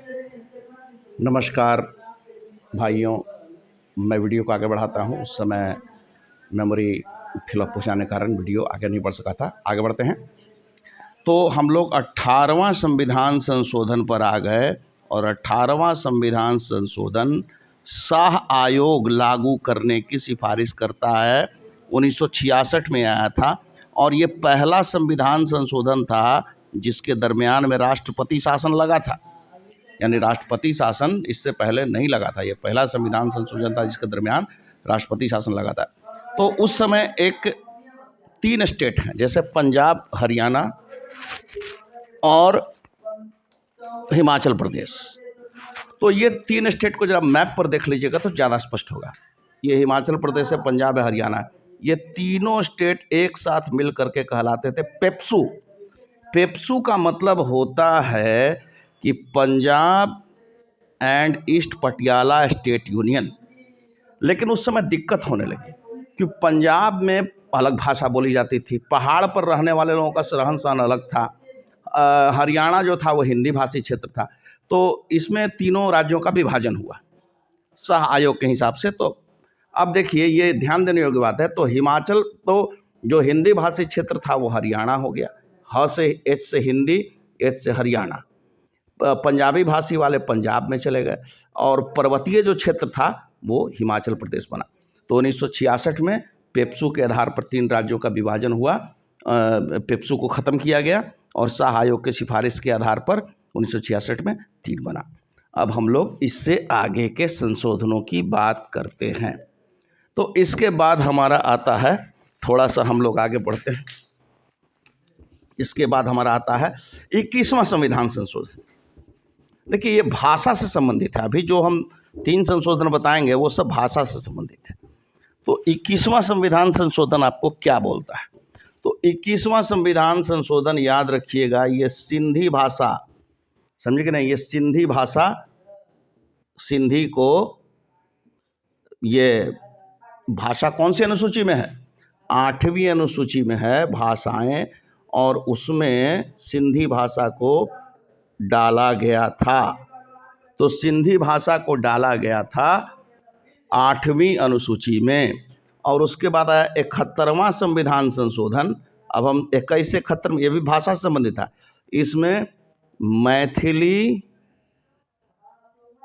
नमस्कार भाइयों, मैं वीडियो को आगे बढ़ाता हूँ। उस समय मेमोरी फिलअप हो जाने के कारण वीडियो आगे नहीं बढ़ सका था। आगे बढ़ते हैं। तो हम लोग 18वां संविधान संशोधन पर आ गए और 18वां संविधान संशोधन शाह आयोग लागू करने की सिफारिश करता है। 1966 में आया था और ये पहला संविधान संशोधन था जिसके दरमियान में राष्ट्रपति शासन लगा था। यानी राष्ट्रपति शासन इससे पहले नहीं लगा था। ये पहला संविधान संशोधन था जिसके दरमियान राष्ट्रपति शासन लगा था। तो उस समय 3 स्टेट हैं, जैसे पंजाब, हरियाणा और हिमाचल प्रदेश। तो ये 3 स्टेट को जरा मैप पर देख लीजिएगा तो ज़्यादा स्पष्ट होगा। ये हिमाचल प्रदेश है, पंजाब है, हरियाणा है। ये तीनों स्टेट एक साथ मिल करके कहलाते थे पेप्सू। पेप्सू का मतलब होता है कि Punjab and east Patiala state union. लेकिन उस समय दिक्कत होने लगी कि पंजाब में अलग भाषा बोली जाती थी, पहाड़ पर रहने वाले लोगों का रहन सहन अलग था, हरियाणा जो था वो हिंदी भाषी क्षेत्र था। तो इसमें तीनों राज्यों का विभाजन हुआ शाह आयोग के हिसाब से। तो अब देखिए, ये ध्यान देने योग्य बात है। तो हिमाचल, तो जो हिंदी भाषी क्षेत्र था वो हरियाणा हो गया, ह से एच से हिंदी, एच से हरियाणा। पंजाबी भाषी वाले पंजाब में चले गए और पर्वतीय जो क्षेत्र था वो हिमाचल प्रदेश बना। तो 1966 में पेप्सू के आधार पर 3 राज्यों का विभाजन हुआ। पेप्सू को ख़त्म किया गया और शाह आयोग के सिफारिश के आधार पर 1966 में 3 बना। अब हम लोग इससे आगे के संशोधनों की बात करते हैं। तो इसके बाद हमारा आता है, थोड़ा सा हम लोग आगे बढ़ते हैं, इसके बाद हमारा आता है 21वां संविधान संशोधन। देखिए, ये भाषा से संबंधित है। अभी जो हम 3 संशोधन बताएंगे वो सब भाषा से संबंधित है। तो 21वां संविधान संशोधन आपको क्या बोलता है? तो 21वां संविधान संशोधन याद रखिएगा, ये सिंधी भाषा, समझे कि नहीं, ये सिंधी भाषा, सिंधी को, ये भाषा कौन सी अनुसूची में है? 8वीं अनुसूची में है भाषाएं, और उसमें सिंधी भाषा को डाला गया था। तो सिंधी भाषा को डाला गया था 8वीं अनुसूची में। और उसके बाद आया 71वां संविधान संशोधन। अब हम 21 से 71 में, ये भी भाषा से संबंधित था। इसमें मैथिली,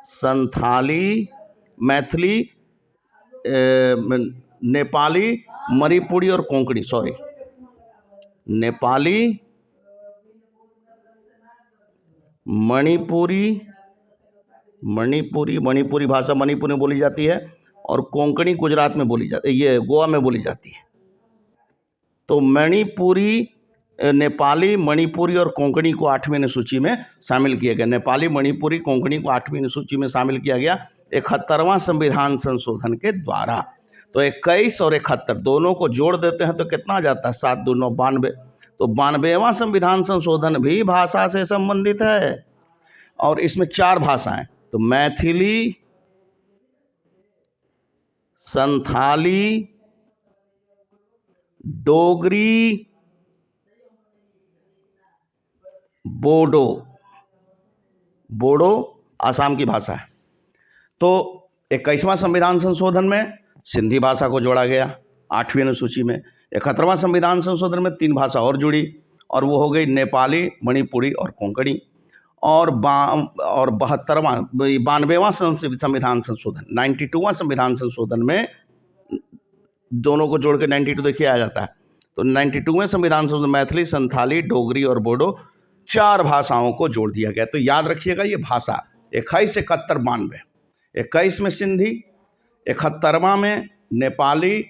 संथाली, मैथिली, नेपाली, मणिपुरी और कोंकणी, नेपाली, मणिपुरी भाषा मणिपुर में बोली जाती है और कोंकणी गुजरात में बोली जाती है, ये गोवा में बोली जाती है। तो मणिपुरी, नेपाली, मणिपुरी और कोंकणी को 8वीं अनुसूची में शामिल किया गया। नेपाली, मणिपुरी, कोंकणी को 8वीं अनुसूची में शामिल किया गया 71वां संविधान संशोधन के द्वारा। तो 21 और 71 दोनों को जोड़ देते हैं तो कितना आ जाता है? 7 दूनी 92। तो 92वां संविधान संशोधन भी भाषा से संबंधित है और इसमें 4 भाषाएं, तो मैथिली, संथाली, डोगरी, बोडो आसाम की भाषा है। तो 21वां संविधान संशोधन में सिंधी भाषा को जोड़ा गया 8वीं अनुसूची में। 71वां संविधान संशोधन में 3 भाषा और जुड़ी और वो हो गई नेपाली, मणिपुरी और कोंकणी। और 92वां संविधान संशोधन, 92वां संविधान संशोधन में दोनों को जोड़ के 92 देखिए आ जाता है। तो 92वें संविधान संशोधन मैथिली, संथाली, डोगरी और बोडो 4 भाषाओं को जोड़ दिया गया। तो याद रखिएगा, ये भाषा 21, 71, 92। 21 में सिंधी, 71वां में नेपाली,